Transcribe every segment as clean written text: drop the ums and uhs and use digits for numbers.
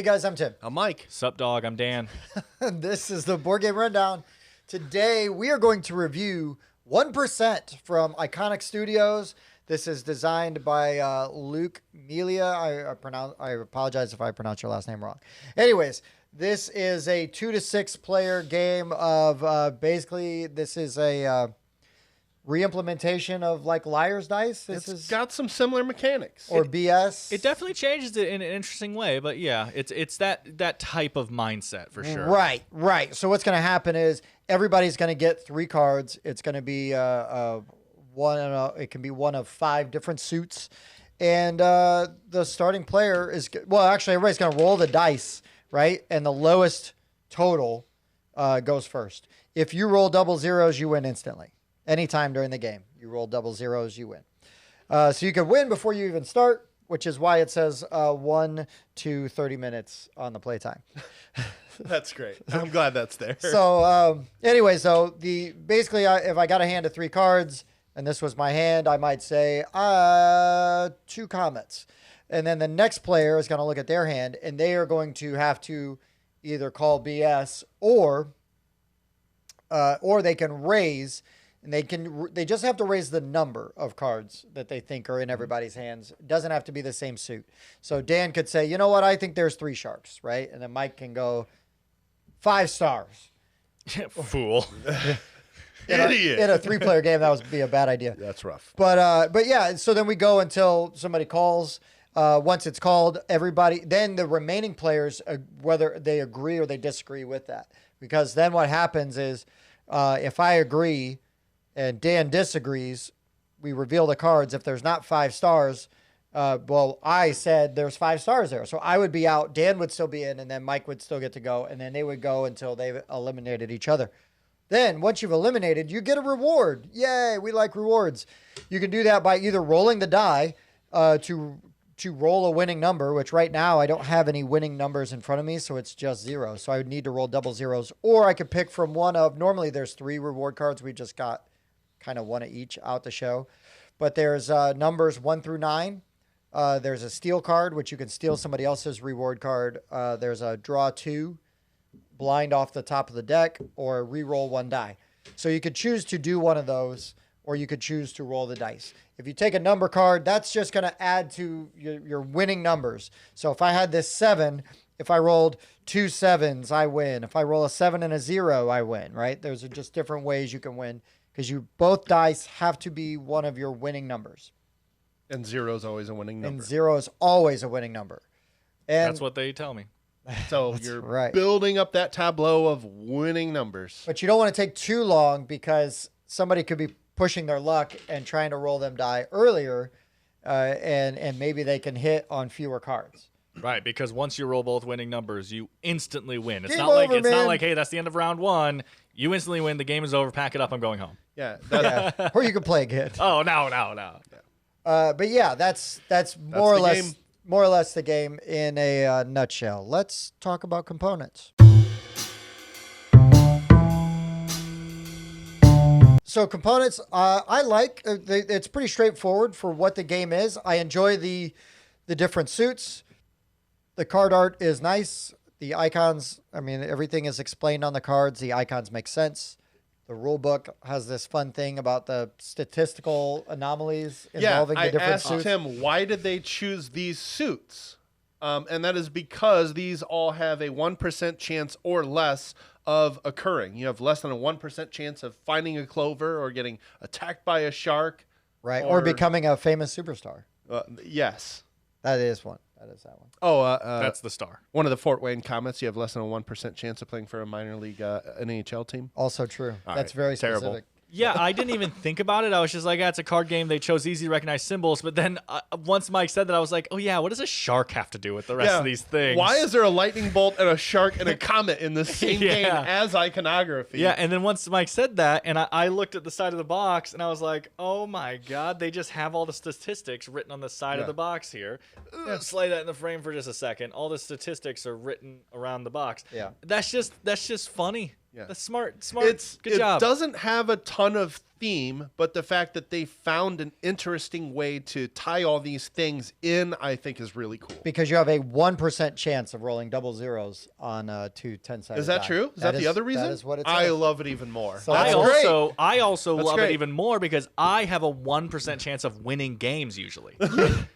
Hey guys, I'm Tim. I'm Mike. Sup, dog? I'm Dan. This is the Board Game Rundown. Today we are going to review 1% from Iconic Studios. This is designed by Luke Melia. I apologize if I pronounce your last name wrong. Anyways, this is a 2 to 6 player game of basically this is a re-implementation of like Liar's Dice. It's got some similar mechanics. Or BS. It definitely changes it in an interesting way, but yeah, it's that type of mindset for sure. Right. So what's going to happen is everybody's going to get 3 cards. It's going to be it can be one of 5 different suits, and the starting player is actually everybody's going to roll the dice, right? And the lowest total goes first. If you roll double zeros, you win instantly. Anytime during the game, you roll double zeros, you win. So you can win before you even start, which is why it says 1 to 30 minutes on the playtime. That's great. I'm glad that's there. So anyway, so basically, if I got a hand of 3 cards, and this was my hand, I might say 2 comets. And then the next player is going to look at their hand, and they are going to have to either call BS or they can raise. And they just have to raise the number of cards that they think are in everybody's hands. It doesn't have to be the same suit. So Dan could say, you know what, I think there's 3 sharks, right? And then Mike can go 5 stars. Fool. Idiot. In a 3-player game, that would be a bad idea. That's rough. But yeah, so then we go until somebody calls. Once it's called, then the remaining players, whether they agree or they disagree with that. Because then what happens is if I agree and Dan disagrees, we reveal the cards. If there's not 5 stars, I said there's 5 stars there. So I would be out, Dan would still be in, and then Mike would still get to go, and then they would go until they've eliminated each other. Then once you've eliminated, you get a reward. Yay, we like rewards. You can do that by either rolling the die to roll a winning number, which right now I don't have any winning numbers in front of me, so it's just 0. So I would need to roll double zeros. Or I could pick from one of, normally there's 3 reward cards. We just got kind of one of each out the show. But there's numbers 1 through 9. There's a steal card, which you can steal somebody else's reward card. There's a draw 2, blind off the top of the deck, or re-roll 1 die. So you could choose to do one of those, or you could choose to roll the dice. If you take a number card, that's just going to add to your winning numbers. So if I had this 7, if I rolled 2 7s, I win. If I roll a 7 and a 0, I win, right? Those are just different ways you can win because both dice have to be one of your winning numbers. And 0 is always a winning number. And 0 is always a winning number. And That's what they tell me. So you're building up that tableau of winning numbers. But you don't want to take too long because somebody could be pushing their luck and trying to roll them die earlier, and maybe they can hit on fewer cards. Right, because once you roll both winning numbers, you instantly win. It's Game not over, not like, hey, that's the end of round 1. You instantly win. The game is over. Pack it up. I'm going home. Yeah. Yeah. Or you can play again. Oh, no. But yeah, that's more or less the game in a nutshell. Let's talk about components. So components, I like. It's pretty straightforward for what the game is. I enjoy the different suits. The card art is nice. The icons, I mean, everything is explained on the cards. The icons make sense. The rule book has this fun thing about the statistical anomalies involving the different suits. I asked him, why did they choose these suits? And that is because these all have a 1% chance or less of occurring. You have less than a 1% chance of finding a clover or getting attacked by a shark. Right, or becoming a famous superstar. Yes. That is one. That is that one. Oh, that's the star. One of the Fort Wayne Comets, you have less than a 1% chance of playing for a minor league NHL team. Also true. All That's right. very Terrible. specific. Yeah, I didn't even think about it. I was just like, it's a card game. They chose easy to recognize symbols. But then once Mike said that, I was like, oh, yeah, what does a shark have to do with the rest of these things? Why is there a lightning bolt and a shark and a comet in the same game as iconography? Yeah, and then once Mike said that, and I looked at the side of the box, and I was like, oh, my God, they just have all the statistics written on the side of the box here. Slay that in the frame for just a second. All the statistics are written around the box. Yeah. That's just funny. Yeah. That's smart. Good job. It doesn't have a ton of theme, but the fact that they found an interesting way to tie all these things in, I think is really cool. Because you have a 1% chance of rolling double zeros on 2 10-sided Is that die. true? Is that the other reason? That is what it I says. love it even more. So I that's great. also That's love great. it even more because I have a 1% chance of winning games usually.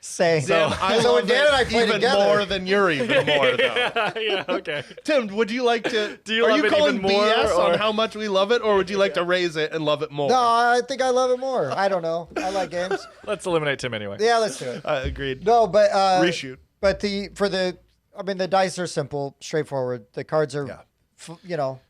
Same. Dan, I So when love Dan and I it play even together- more than you're even more, though. Yeah, okay. Tim, would you like to? Do you are love you it calling even more, BS or- on how much we love it, or would you like to raise it and love it more? No, I think I love it more. I don't know. I like games. Let's eliminate Tim anyway. Yeah, let's do it. Agreed. No, but Reshoot. But the dice are simple, straightforward. The cards are,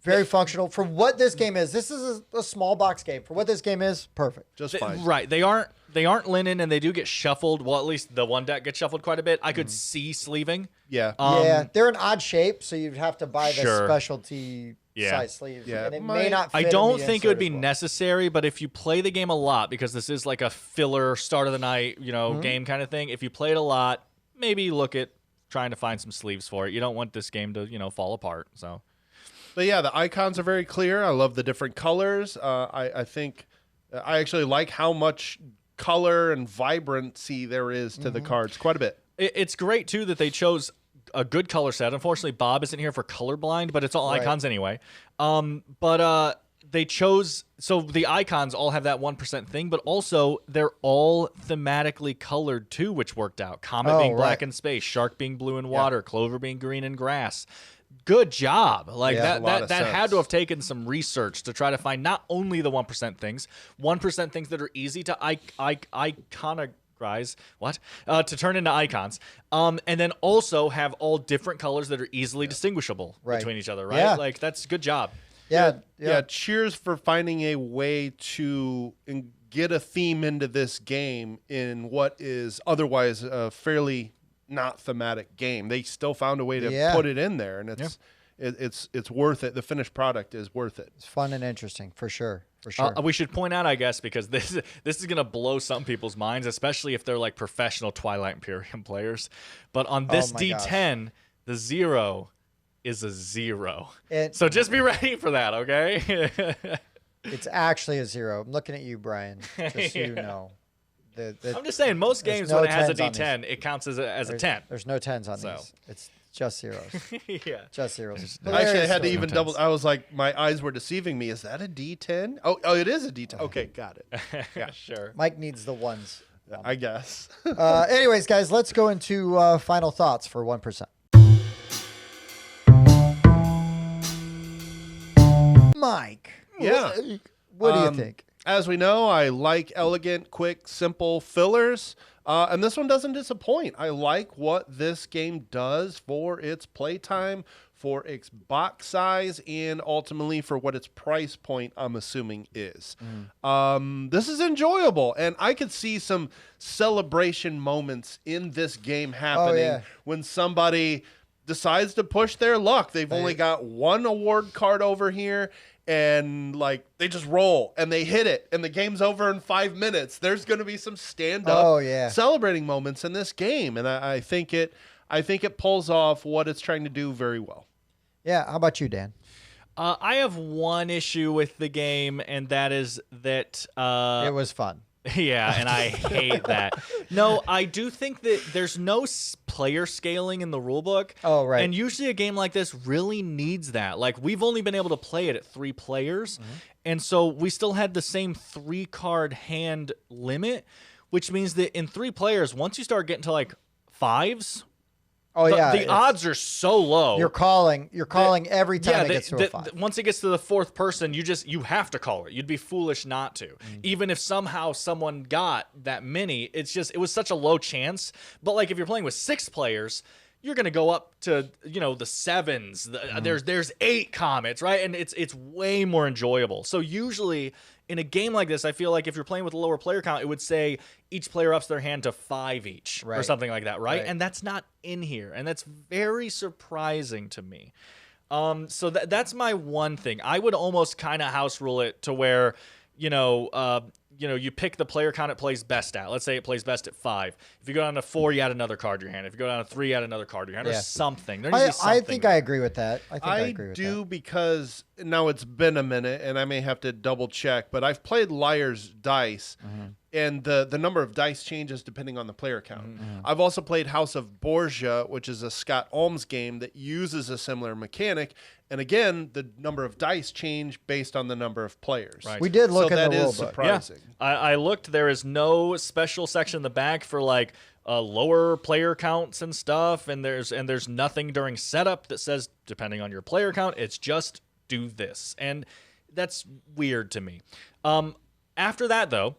very functional for what this game is. This is a small box game for what this game is. Perfect. Just fine. Right. They aren't linen and they do get shuffled. Well, at least the one deck gets shuffled quite a bit. I could see sleeving. Yeah. Yeah, they're an odd shape, so you'd have to buy the Sure. specialty Yeah. size sleeves, Yeah, and it might- may not. Fit I in don't the think it would insert be as well. necessary, but if you play the game a lot, because this is like a filler start of the night, Mm-hmm. game kind of thing. If you play it a lot, maybe look at trying to find some sleeves for it. You don't want this game to, fall apart. So But yeah, the icons are very clear. I love the different colors. I think I actually like how much color and vibrancy there is to the cards. Quite a bit. it's great too that they chose a good color set. Unfortunately, Bob isn't here for colorblind, but it's all Right. icons anyway. But they chose, so the icons all have that 1% thing, but also they're all thematically colored too, which worked out. Comet being black right. in space, shark being blue in water, clover being green in grass. Good job. Like Yeah, a lot of that had sense. to have taken some research to try to find not only the 1% things that are easy to iconographize, to turn into icons, and then also have all different colors that are easily distinguishable Right. between each other, right? Yeah. Like that's good job. Yeah. Cheers for finding a way to get a theme into this game in what is otherwise a fairly not thematic game. They still found a way to put it in there, and it's worth it. The finished product is worth it. It's fun and interesting for sure. For sure. We should point out, I guess, because this is gonna blow some people's minds, especially if they're like professional Twilight Imperium players. But on this my D10, the 0 is a 0. It- So just be ready for that, okay? It's actually a 0. I'm looking at you, Brian. Just so you know. I'm just saying, most There's games no when it has a 10s on D10, it counts as a 10. There's no 10s on So. these. It's just zeros. Yeah. Just zeros. Actually, I had to Hilarious even double. I was like, my eyes were deceiving me. Is that a D10? Oh, it is a D10. Okay, got it. Yeah, sure. Mike needs the ones. I guess. Anyways, guys, let's go into final thoughts for 1%. Mike. Yeah. What do you think? As we know, I like elegant, quick, simple fillers. And this one doesn't disappoint. I like what this game does for its playtime, for its box size, and ultimately for what its price point, I'm assuming, is. This is enjoyable, and I could see some celebration moments in this game happening when somebody decides to push their luck. They've only got one award card over here, and like they just roll and they hit it and the game's over in 5 minutes. There's going to be some stand-up celebrating moments in this game, and I think it pulls off what it's trying to do very well. Yeah. How about you, Dan? I have one issue with the game, and that is that It was fun. yeah, and I hate that. No, I do think that there's no player scaling in the rulebook. Oh, right. And usually a game like this really needs that. Like, we've only been able to play it at 3 players, and so we still had the same 3-card hand limit, which means that in 3 players, once you start getting to like 5s, the odds are so low. You're calling every time it gets to a 5. Once it gets to the 4th person, you have to call it. You'd be foolish not to. Even if somehow someone got that many, it was such a low chance. But like if you're playing with 6 players, you're going to go up to, the 7s. There's 8 comets, right? And it's way more enjoyable. So usually in a game like this, I feel like if you're playing with a lower player count, it would say each player ups their hand to 5 each or something like that, right? And that's not in here. And that's very surprising to me. So that's my one thing. I would almost kind of house rule it to where you pick the player count it plays best at. Let's say it plays best at 5. If you go down to 4, you add another card to your hand. If you go down to 3, you add another card to your hand, or something. There needs to be something. I think I agree with that. I agree with do that. because now it's been a minute, and I may have to double check, but I've played Liar's Dice, and the number of dice changes depending on the player count. I've also played House of Borgia, which is a Scott Almes game that uses a similar mechanic, and again, the number of dice change based on the number of players. Right. We did look so at the that rule is book. surprising. Yeah. I looked. There is no special section in the back for like lower player counts and stuff, and there's nothing during setup that says depending on your player count, it's just do this, and that's weird to me. After that, though,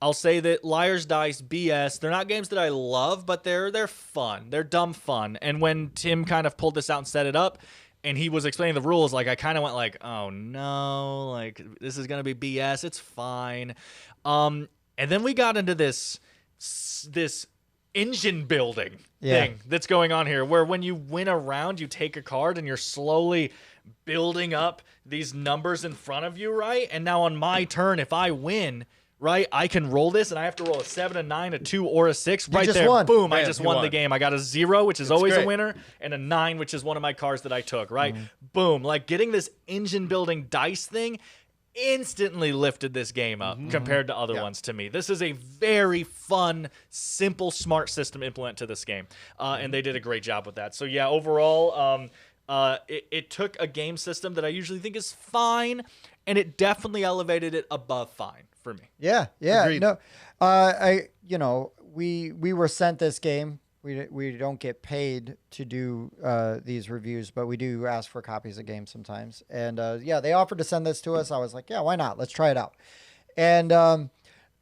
I'll say that Liar's Dice, BS, they're not games that I love, but they're fun. They're dumb fun. And when Tim kind of pulled this out and set it up, and he was explaining the rules, like I kind of went like, oh no, like this is gonna be BS. It's fine. And then we got into this engine building thing that's going on here, where when you win a round, you take a card and you're slowly building up these numbers in front of you, right? And now on my turn, if I win, right, I can roll this, and I have to roll a 7, a 9, a 2, or a 6. Right just there, won. boom, Bam, I just you won won. the game. I got a 0, which is always great. a winner, and a 9, which is one of my cards that I took, right? Boom. Like, getting this engine-building dice thing instantly lifted this game up compared to other ones to me. This is a very fun, simple, smart system implement to this game, and they did a great job with that. So, yeah, overall, it took a game system that I usually think is fine, and it definitely elevated it above fine for me. Yeah. Agreed. No, we were sent this game. We don't get paid to do these reviews, but we do ask for copies of games sometimes. And they offered to send this to us. I was like, yeah, why not? Let's try it out. And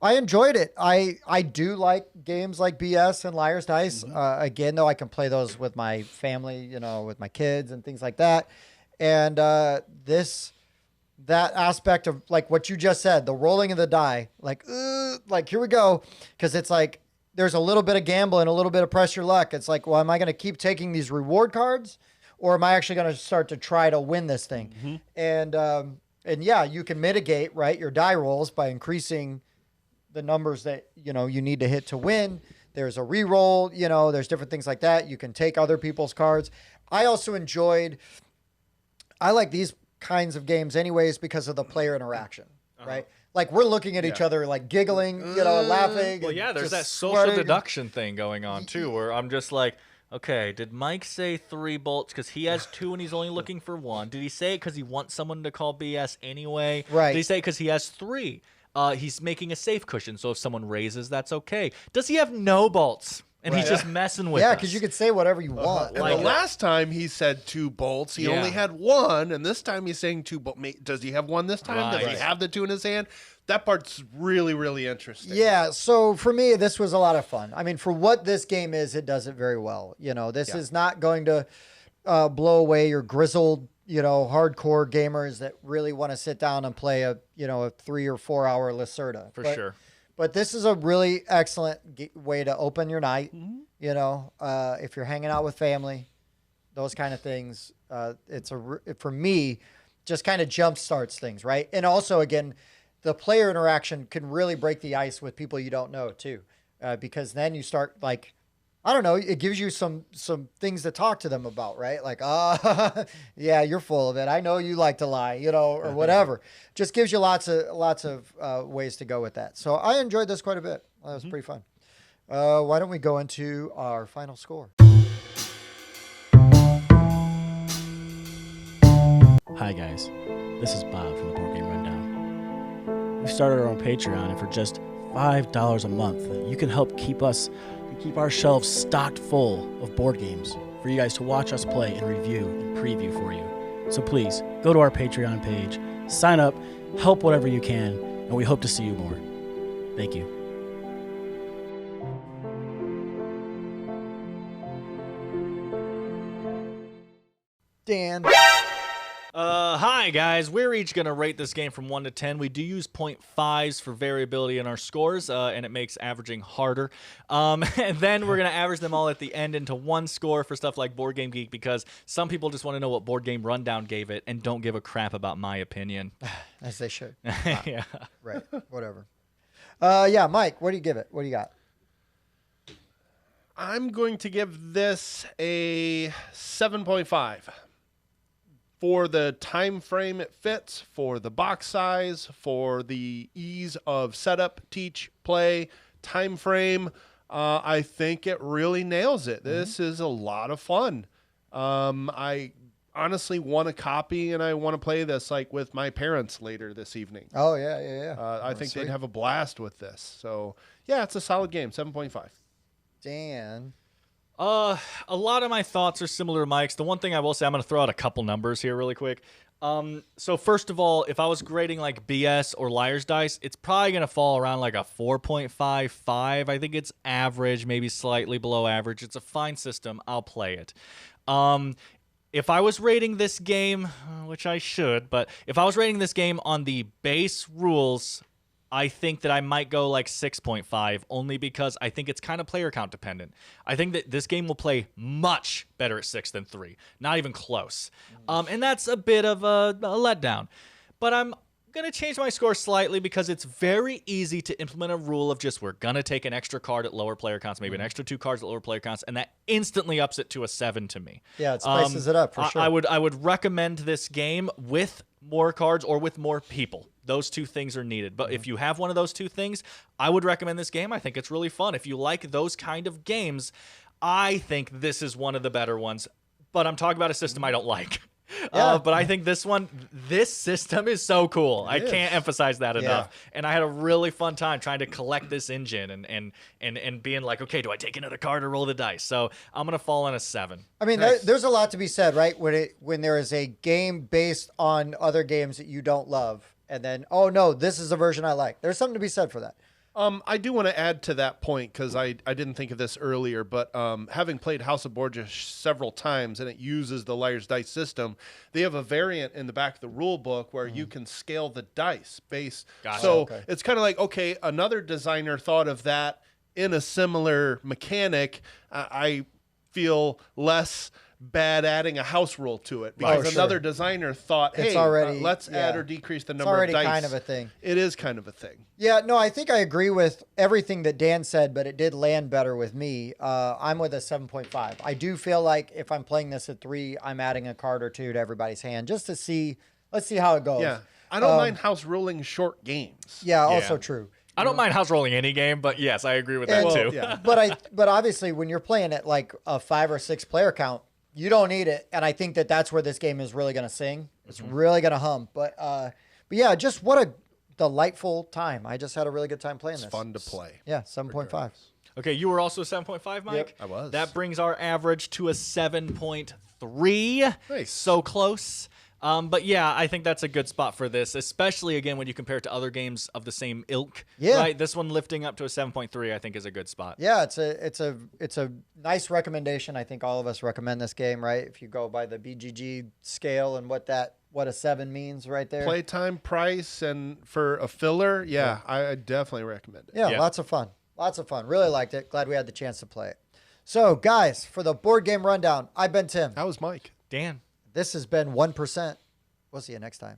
I enjoyed it. I do like games like BS and Liar's Dice. Again, though, I can play those with my family, with my kids and things like that. And that aspect of like what you just said, the rolling of the die, like here we go, because it's like there's a little bit of gamble and a little bit of press your luck. It's like, well, am I going to keep taking these reward cards, or am I actually going to start to try to win this thing? And yeah, you can mitigate, right, your die rolls by increasing the numbers that you need to hit to win. There's a re-roll, there's different things like that. You can take other people's cards. I also I like these kinds of games anyways because of the player interaction, right? Like we're looking at each other like giggling, and laughing. Well, and yeah, there's that just social sweating. deduction thing going on too, where I'm just like, okay, did Mike say 3 bolts because he has 2 and he's only looking for 1? Did he say it because he wants someone to call BS anyway? Right. Did he say it because he has 3? He's making a safe cushion, so if someone raises, that's okay. Does he have no bolts? And he's just messing with us. Yeah, because you could say whatever you want. And Like the that. last time he said 2 bolts, he only had 1, and this time he's saying 2 bolts. Does he have 1 this time? Does Right. he have the 2 in his hand? That part's really, really interesting. Yeah, so for me, this was a lot of fun. I mean, for what this game is, it does it very well. This is not going to blow away your grizzled, hardcore gamers that really want to sit down and play a 3 or 4 hour Lacerda. For sure. But this is a really excellent way to open your night. If you're hanging out with family, those kind of things. For me, just kind of jump starts things, right? And also, again, the player interaction can really break the ice with people you don't know too, because then you start like, I don't know, it gives you some things to talk to them about, right? Like, yeah, you're full of it. I know you like to lie, or whatever. Just gives you lots of ways to go with that. So I enjoyed this quite a bit. That was pretty fun. Why don't we go into our final score? Hi guys, this is Bob from the Board Game Rundown. We've started our own Patreon, and for just $5 a month, you can help keep our shelves stocked full of board games for you guys to watch us play and review and preview for you. So please, go to our Patreon page, sign up, help whatever you can, and we hope to see you more. Thank you. Dan. Hi, guys. We're each going to rate this game from 1 to 10. We do use 0.5s for variability in our scores, and it makes averaging harder. And then we're going to average them all at the end into one score for stuff like Board Game Geek, because some people just want to know what Board Game Rundown gave it and don't give a crap about my opinion. As they should. Yeah. Right. Whatever. Yeah, Mike, what do you give it? What do you got? I'm going to give this a 7.5 for the time frame it fits, for the box size, for the ease of setup, teach, play, time frame. I think it really nails it. This is a lot of fun. I honestly want a copy, and I want to play this like with my parents later this evening. Oh, yeah. I think they'd have a blast with this. So, yeah, it's a solid game, 7.5. Dan. A lot of my thoughts are similar to Mike's. The one thing I will say, I'm going to throw out a couple numbers here really quick. So first of all, if I was grading like BS or Liar's Dice, it's probably going to fall around like a 4.55. I think it's average, maybe slightly below average. It's a fine system. I'll play it. If I was rating this game, which I should, but if I was rating this game on the base rules, I think that I might go like 6.5, only because I think it's kind of player count dependent. I think that this game will play much better at 6 than 3. Not even close. And that's a bit of a letdown. But I'm going to change my score slightly because it's very easy to implement a rule of just we're going to take an extra card at lower player counts, maybe an extra 2 cards at lower player counts, and that instantly ups it to a 7 to me. Yeah, it spices it up for sure. I would recommend this game with more cards or with more people. Those two things are needed. But if you have one of those two things, I would recommend this game. I think it's really fun. If you like those kind of games, I think this is one of the better ones. But I'm talking about a system I don't like. But I think this system is so cool. I can't emphasize that enough. And I had a really fun time trying to collect this engine and being like, okay, do I take another card or roll the dice? So I'm going to fall on a 7. I mean, there's a lot to be said, right? When there is a game based on other games that you don't love, and then, oh no, this is the version I like. There's something to be said for that. I do want to add to that point because I didn't think of this earlier, but having played House of Borgia several times and it uses the Liar's Dice system, they have a variant in the back of the rule book where you can scale the dice base. Gotcha. So it's kind of like, okay, another designer thought of that in a similar mechanic. I feel less bad adding a house rule to it because another designer thought, hey, let's add or decrease the number of dice. It's already kind of a thing. It is kind of a thing. Yeah, no, I think I agree with everything that Dan said, but it did land better with me. I'm with a 7.5. I do feel like if I'm playing this at 3, I'm adding a card or 2 to everybody's hand just to see. Let's see how it goes. Yeah, I don't mind house ruling short games. Yeah, also true. I don't mind house rolling any game, but yes, I agree with that too. Yeah. But obviously, when you're playing at like a 5 or 6 player count, you don't need it, and I think that's where this game is really going to sing. It's really going to hum. But yeah, just what a delightful time. I just had a really good time playing this. It's fun to play. Yeah, 7.5. Okay, you were also 7.5, Mike? Yep. I was. That brings our average to a 7.3. Nice. So close. But yeah, I think that's a good spot for this, especially again when you compare it to other games of the same ilk. Yeah. Right? This one lifting up to a 7.3, I think, is a good spot. Yeah, it's a nice recommendation. I think all of us recommend this game, right? If you go by the BGG scale and what a 7 means right there. Playtime price and for a filler, I definitely recommend it. Yeah, lots of fun. Lots of fun. Really liked it. Glad we had the chance to play it. So, guys, for the board game rundown, I've been Tim. That was Mike. Dan. This has been 1%. We'll see you next time.